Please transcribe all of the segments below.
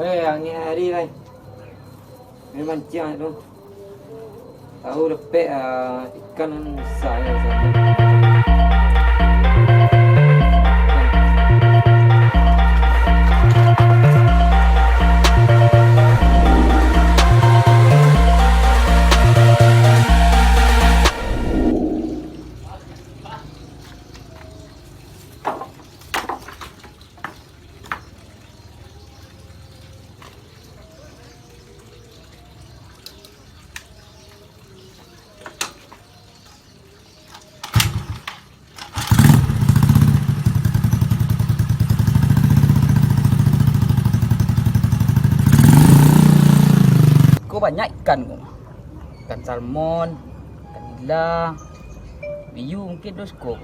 angin hari lain. Memang mancing tu. Tahu lepek ikan besar ya. Banyak ikan kok. Ikan salmon, ikan nila, biu mungkin dosko.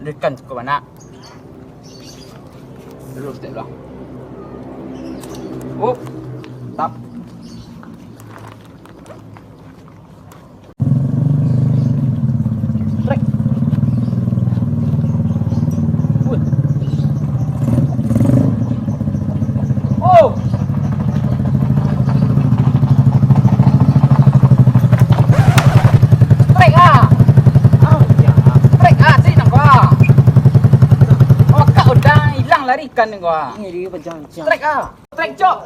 Ikan cukup banyak. Dulu step lah. Oh, tap. Ikan ni gua. Ini dia berjam-jam. Strike ah. Strike cok.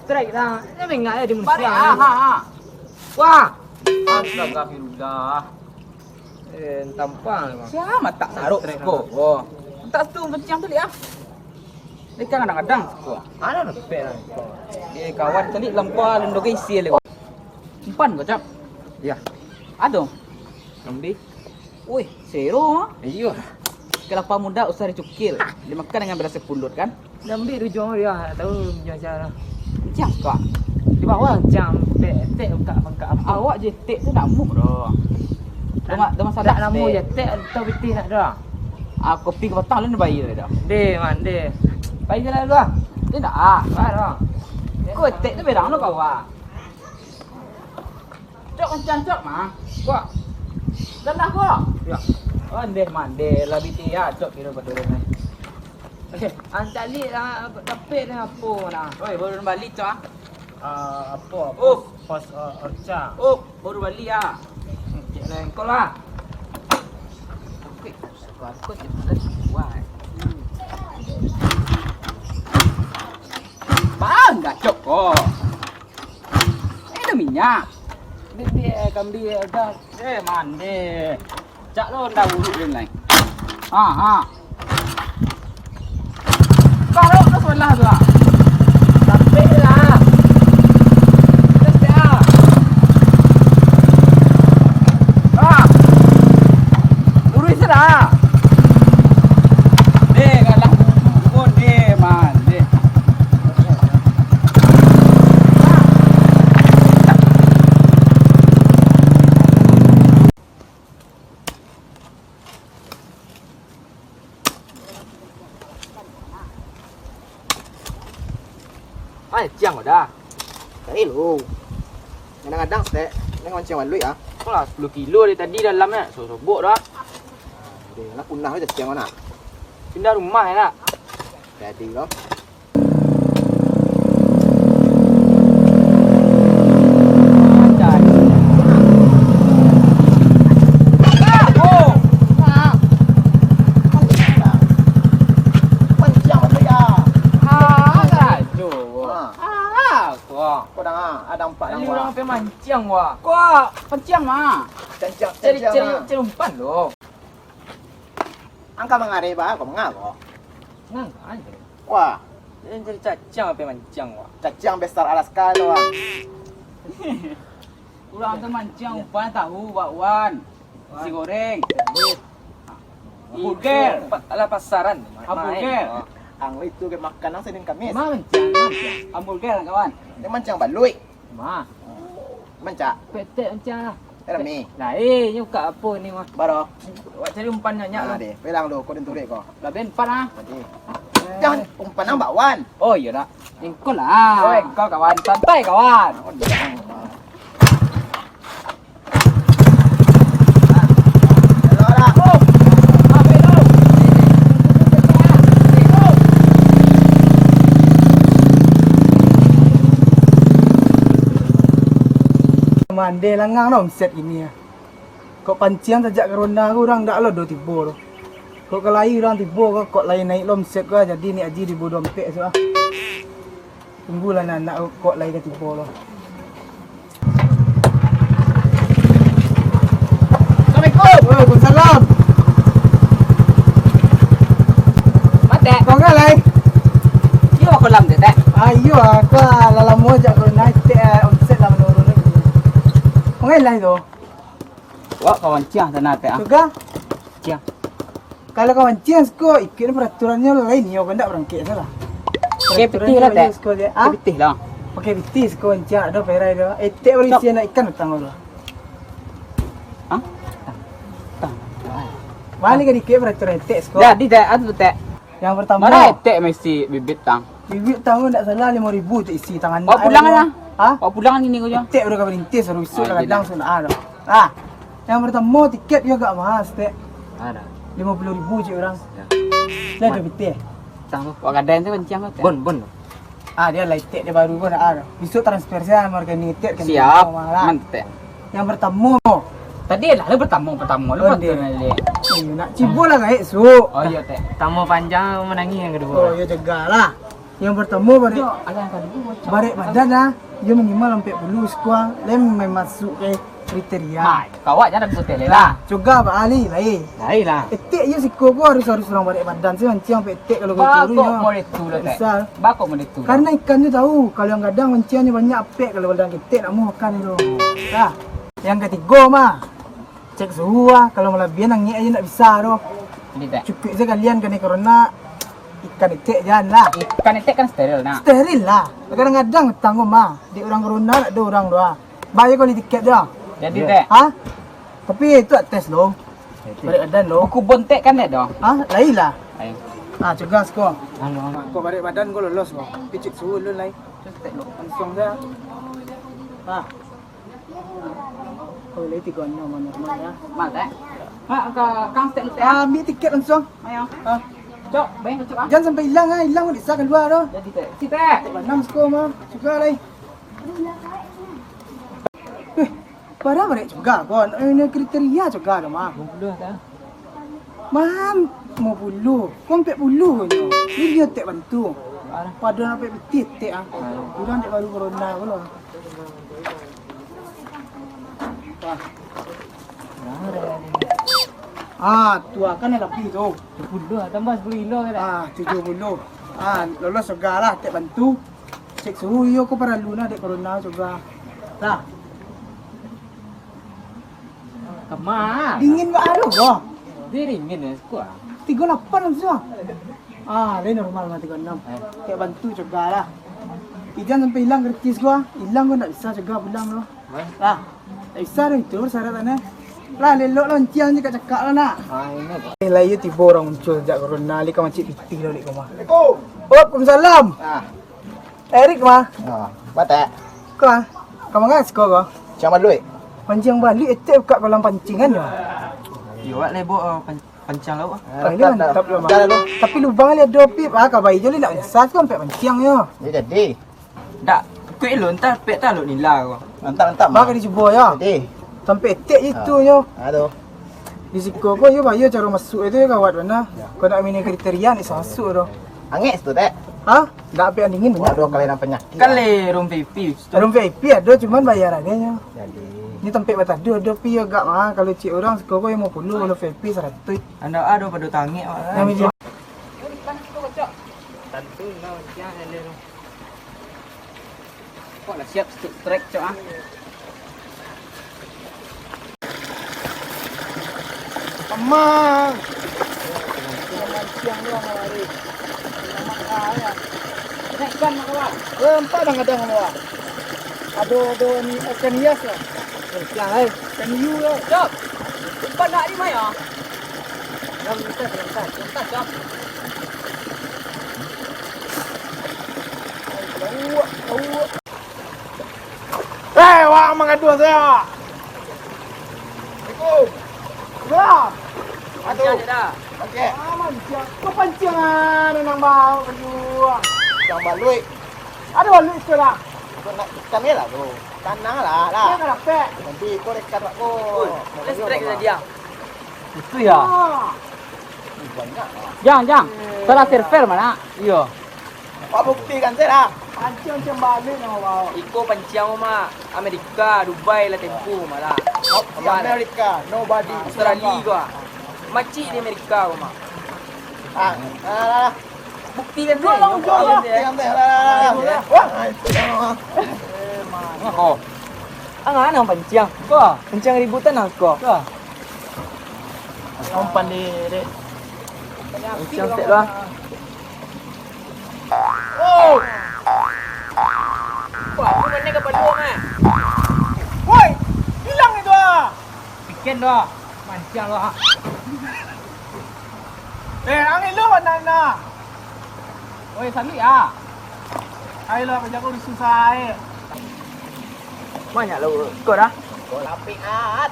Strike dah. Ini mengat ya di musim. Wah. Astagfirullah. Tampang memang. Siapa tak naruh kok. Oh. Tak tu macam tu lihat. Ikan kadang-kadang kok. Ada lepek lah. Kawan tadi lempar lendok isi le. Umpan kau cap. Ya. Ada. Ambil. Wih, zero. Iya. Kelapa muda usah dicukil. Dimakan dengan berasa pulut kan? Ambil tu jual dia. Tahu jual cara. Macam kok. Di bawah jam tek bengkak apa. Awak je tek tu nak muk dah. Dah masalah tak namu je tek atau betis nak dah. Kopi ke petang lu bayi dah. Deh man deh. Bayi jalan dulu ah. Dia nak ah. Dah. Kau tek tu bedang lu kau ah. Cok macam cok mah. Kau. Dan dah kau. Ya. Oh, mande lebih dia cok kira betul ni. Okey, cari lah lepek ni apa nak. Oi, baru balik cok ah. Apa? Pos orca. Oh, baru balik ah. Cek lah kau lah. Okey, aku je malas buat. Bang, enggak cok kok. Ada minyak. Dia kambing ada. Mande. Cak lo dah urut dia lain. Ha. Kalau tu sebelah tu ah. Lepek lah. Lepek ah. Ah. Urus dah. Deh kalah pun deh man deh. Mancing dah. Tak elu. Kadang-kadang stek, ni mancing waluit ah. Kau lah 10 kilo dari tadi dalamnya. Sobok dah. Dia nak punah je siang mana. Pindah rumah ya nak. Jadi loh. Mancing wah. Kau pancing mah. Cari umpan lo. Angka mengare ba, kau mengapa? Nang aja. Wah, Ini cari cacang apa mancing wah. cacang besar Alaska tu ah. Kurang tu mancing umpan tahu bakwan. Nasi goreng. Burger. Ala pasaran. Hamburger. Ang itu ke makan nang Senin Kamis. Mancing. Hamburger kawan. Dia mancang baluit. Mah. Mancak. Petek mancing lah. Rami. Nah, nyuka apa ni mah? Baro. Wak cari umpan nyak Nah, lah. deh, pelang lu kau denturik kau. Lah ben pan ah. Tadi. Jangan umpan nang bakwan. Oh iya dah. Engkau lah. Oi, kau kawan santai kawan. Oh, jangan. mandai langang dah omset ini ya. Kok pancian sejak corona aku orang dak lo do tibo lo. Kok kelai orang tibo kok lain naik lo omset gua jadi ni aji ribu dompet so ah. Tunggulah nak kok lain ke tibo lo. Assalamualaikum. Waalaikumsalam. Mate. Kau kan lai? Yo aku lam deh teh. Ayo aku lalam mo jak corona omset dah menurun lagi. Kau kan lai tu? Wah kawan ciang tanah teh. Juga? Ciang. Kalau kawan cian sko ikut peraturannya lain yo kan tak berangkat salah. Pakai pitih lah teh. Ah? Pitih lah. Pakai pitih sko cian ada perai dah. Tek berisi nak ikan utang lo. Hah? Tang. Balik ke dikit peraturan tek sko. Jadi teh atu teh. Yang pertama Mana teh mesti bibit tang. bibit tahu tak salah 5,000 tu isi tangan. Bawa pulang lah. Ha? Bawa pulang ini kau jom. Tek udah berintis harus isu Oh, kadang tidak. sudah ada. Ah. Yang pertama tiket juga mahal tek. Ada. 50,000 je orang. Ya. Dah ada pitih. Tang tu. Wak kadang tu kencang tu. Bon. Ah dia lain tek dia baru pun ada. Besok transfer saya marga ni tek kan. Siap. Mahal. Mantap. Yang pertama Tadi lah lu pertama lu Oh, betul dia. ni. nak cibul lah guys. So. Oh iya teh. Tamu panjang menangi yang Oh, kedua. ya cegahlah. Yang pertama balik Yo, ada yang tadi macam. balik badan lah. Dia minimal sampai 40 sekuang. Lem masuk ke kriteria. Mai, kawak jangan betul lah. Juga Pak Ali lain. Lain lah. Etik je siko ko harus orang balik badan sih mancing sampai etik kalau kau turun Bakok ya. boleh tu lah teh. Besar. Bakok boleh tu. Karena ikan tu tahu kalau yang kadang mancingnya banyak apek kalau badan etik nak mau makan itu. Dah. Yang ketiga mah cek suhu lah. Kalau melebihan nangis aja nak bisa tu. Ini teh. Cukup je kalian kena corona ikan etik jangan lah. Ikan itu kan steril nak. Steril lah. Kadang-kadang tanggung mah. Di orang corona nak ada orang doa. Bayar kali tiket dia. Jadi teh. Ha? Tapi itu tes lo. Balik badan lo. Buku bontek kan teh dong. Ha? Lain lah. Ayo. Ha, cegah kau. Anu. Kau balik badan kau lolos kau. Picik suhu lu lain. Terus teh lu. Langsung dah. Ha. Oh, lagi 36 normal ya. Mal teh. Mak ke kang teh lu teh. Ha, ambil tiket langsung. Ayo. Ha. Cok, bayang cok ah. Jangan sampai hilang ah. Hilang kau bisa keluar tu. Jadi teh. Si teh. 36 skor mah. Cegah lain. Padahal mereka juga kon. Ini kriteria juga dah mah. Bulu teh. Mam, mau puluh. Kau 40 je. Ni dia tak bantu. Padahal sampai betit tak ah. Kurang dia baru corona kau lah. Ah, tu akan ada lebih tu. Bulu tambah 10 kilo kan. Ah, 70. Ah, lolos juga lah tak bantu. Cek suhu yo ko para luna dek corona juga. Lah, Kemar. dingin ba aro go? Diringin ya kuah. 38 semua. Ah, lain normal mah 36. Tak bantu juga lah. Ijan sampai hilang gratis gua. Hilang gua tak bisa juga pulang lo. Lah, tak bisa dah itu syaratnya. Lah, lelok lah enciang je kat cakap lah nak. Ah ini. Ni lah ya tiba orang muncul sejak corona. Li kau macam pitih lah li kau mah. Waalaikumsalam. Ah. Erik mah. Ah, mata. Kau ah. Kau mangas kau kau. Macam mana duit? Pancing balik etek kat kolam pancingan ya. Yo wak lebo pancang lauk. Kali mantap lah mah. Tapi lubang ni ada pip ah kau bayi je li nak sas kau sampai pancing ya. Dia jadi. Dak. Kau elon tak pek tak lu nila kau. Mantap. Mak dia cuba ya. Jadi. Sampai etek itu ya. Aduh. Di siko kau ya bayar cara masuk itu ya kawat mana. Kau nak minum kriteria ni masuk tu. Angin tu tak? Ha? Tak apa yang dingin banyak. Aduh kalian penyakit. Kali room VIP. Room VIP ada cuman bayar aja ya. Jadi. Ni tempat batas ada pi agak mah kalau cik orang siko kau yang 50 kalau VIP 100. Anda ada pada tangi wak. Yang meja Tentu no jangan lelo. Kok lah siap strike cok ah. Amang. Siang lah hari. Makanya. Naik kan mak kau. Empat dah ada ngomong. Ada ni ikan hias lah. Siang hai. Ikan hiu lah. Cok. Cepat nak di mana? Yang kita sebentar. Cepat cok. Wah, mengadu saya. Assalamualaikum. Salam. Aduh. Dah. Okey. Mancing. Kau pancingan nang bau berdua. Yang baluit. Ada walu itu lah. Kau nak ikan ni lah tu. Tenang lah. Dia enggak dapat. Nanti kau dekat aku. Let's strike saja. Itu ya. Banyak lah. Jang. Salah server mana? Iya. Kau buktikan saya lah. Pancing macam balik nama bawa. Iko panciang mah Amerika, Dubai lah tempo malah. Di Amerika, nobody. Australia gua. Maci di Amerika gua mah. Ah, Buktikan dulu. Jom, jom. Jangan teh lah. Wah, Ngako. Ang ano panciang? Ko, panciang ributan ako. Ko. Umpan di. Panciang set lah. Oh, Wah, aku mana ke paluang ah. Woi, hilang itu ah. Bikin doa. Mancang doa. Angin lu mana? Woi, sali ya. Ayo lah, kerja aku susah. Banyak lo. Ko dah.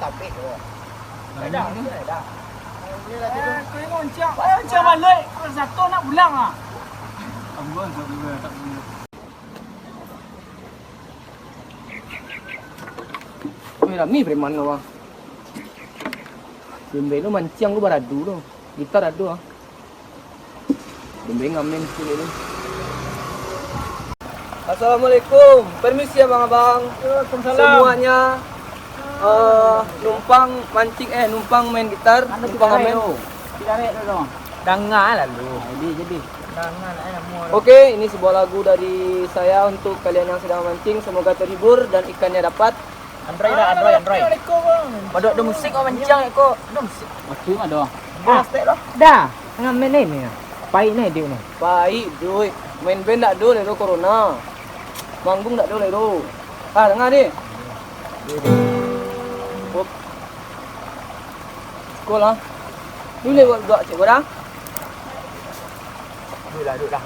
tapi tu. Dah. Kau ngoncang. Ngoncang balik. Kau satu nak pulang ah. Ambil tak boleh. Oi, rami preman lo. Bembe lu manciang lu baradu lo. Gitar adu ah. Bembe ngamen sini lu. Assalamualaikum. Permisi ya Bang-abang. Semuanya numpang main gitar, numpang ngamen. Tidak dong. Dangan lalu. Jadi. Oke, ini sebuah lagu dari saya untuk kalian yang sedang mancing. Semoga terhibur dan ikannya dapat. Android. Ada musik oh mancing eko. Ada musik. Waktu ada. Dah, ngamen ini. Pai ni dia ni. Pai, duit. Main band tak dulu lero corona. Manggung tak dulu lero. Dengar ni. Hop. Sekolah. Dulu buat cik orang. Duduk dah.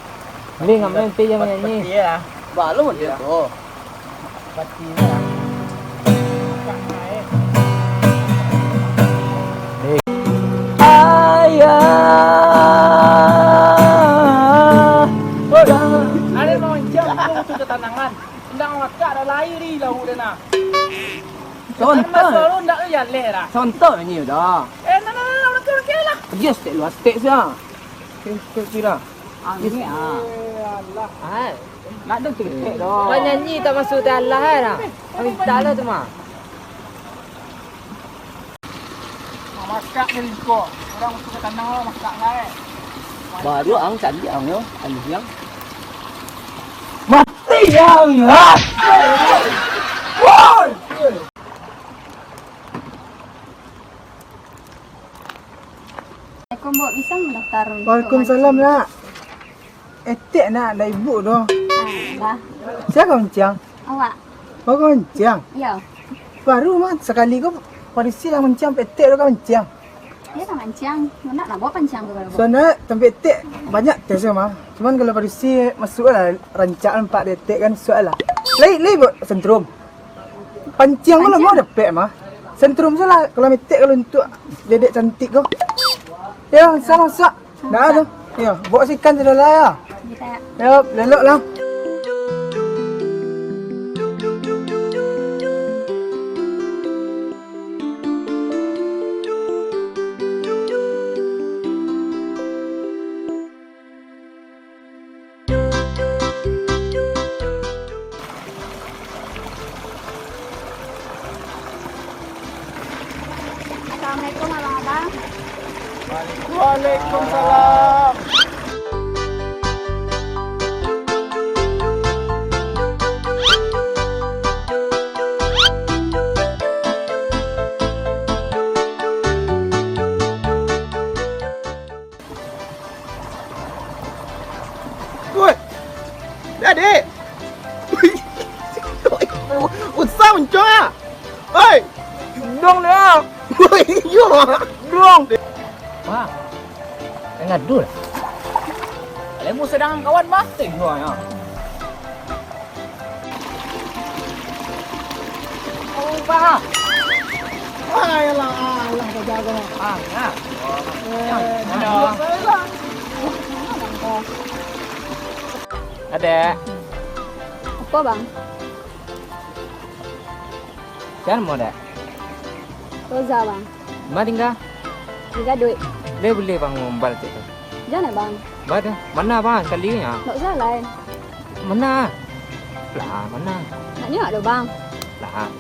Ni ngamen ti yang nyanyi. Iya. Balu dia tu. Ada ngoncang tu ke tanangan. Ndang makak dah lahir di laut dah nak. Contoh. Selalu ndak ya le dah. Contoh ni dah. Nah, okey lah. Dia step luar step sia. Kira. Ini ah. Allah. Ah. Nak dong cerita doh. Kau nyanyi tak masuk ke Allah lah. Kami tak lah tu mah. Makak ni kau. Orang tu ke tanang lah makak lah. Baru ang cantik ang yo. Anu yang. Mati yang ya. Assalamualaikum, Bu. Bisa mendaftar untuk Waalaikumsalam nak. Etik nak ada ibu tu. Dah. Siapa ngoncang? Awak? Kau ngoncang. Ya. Baru mah sekali kau polisi dah ngoncang etik tu kau ngoncang. Dia tak mancang. Mana nak bawa pancang tu kalau Soalnya tempat etik banyak tes mah. Cuman kalau polisi masuk lah rancangan 4 detik kan soal lah. Lai buat sentrum. Pancang kalau mau dapat mah. Sentrum salah kalau etik kalau untuk dedek cantik kau. Ya, sama sak. Dah tu. Ya, bawa sikan je dah lah ya. kita Ya, lelok lah. Assalamualaikum abang-abang. Waalaikumsalam. Woi. Adik. Usah mencong ah. Oi. Dong dia. Woi, yo. Dong. Wah. Ngadu lah. Lemu sedang kawan mati gua ya. Oh, bah. Ayolah, alah kau jaga. Ah, ya. Ada. Apa bang? Jangan mau dah. Roza bang. Mana tinggal? Tiga duit. Dia boleh bang ngombal tu. Jangan bang. Bada. Mana bang sekalinya? Nggak usah lain. Mana? Lah, mana? Nak nyok ada bang. Lah.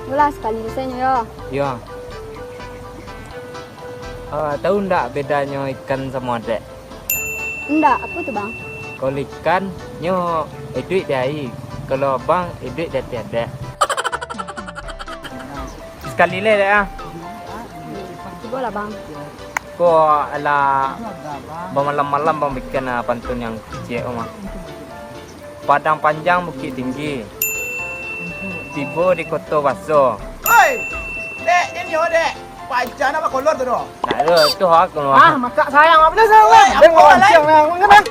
Ulah sekali saya yo. Ya. Tahu ndak bedanya ikan sama dek? Enggak, apa tuh bang? Kalau ikan nyo duit dia air. Kalau bang duit dia tiada. Sekali le dah. Coba lah bang. Ko ala malam-malam bang bikin pantun yang kecil mah. Padang panjang bukit tinggi. Tiba di kota Baso. Oi! Dek, ini yo dek. Pacar apa kolor tu doh? Nak ada tu hak tu. Ah, maka sayang apa dah sayang? Dia mau siang lah, mengenang.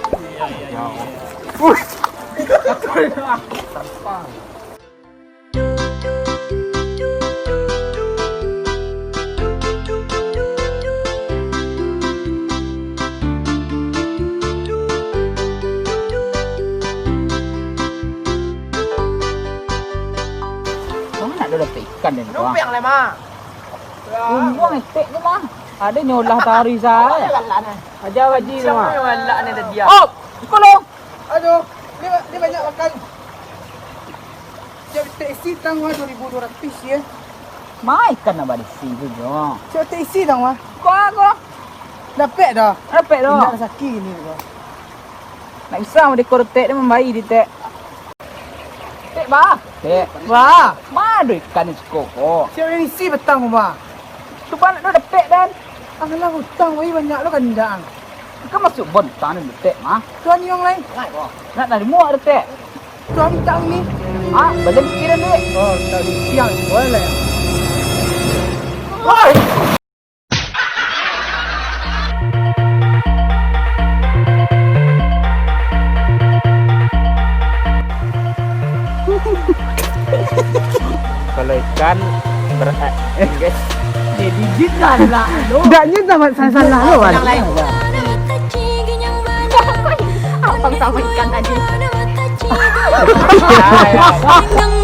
Kamu nak ada ikan ni kau. Numpang le mah. Buang etek tu mah. Ada nyolah tari saya. Ajar haji tu mah. Walak ni dah dia. Oh, kolong. Aduh, dia banyak makan. Dia taksi tangwa 2,200 ya. Mai ikan nak balik sini tu. Dia taksi tangwa. Kau. Dapat dah. Dapat tu. Nak sakit ni tu. Nak bisa mau dekor tek dia membayi di tek. Tek bah. Tek. Wah, Mana ikan ni cukup. siapa ni si betang ba? Tu pan nak dapat dan. Alah hutang wei banyak lo kandang. Kau masuk bon tanah di tek mah. Tuan yang lain. Nak dari muak ada tek. Tuan tang ni. Ah, balik kira duit. Oh, tadi siang boleh. Woi. Kalau ikan berat guys. Jadi jikan lah. Dah nyata salah lo kan. Abang sama ikan tadi. Ya, ya.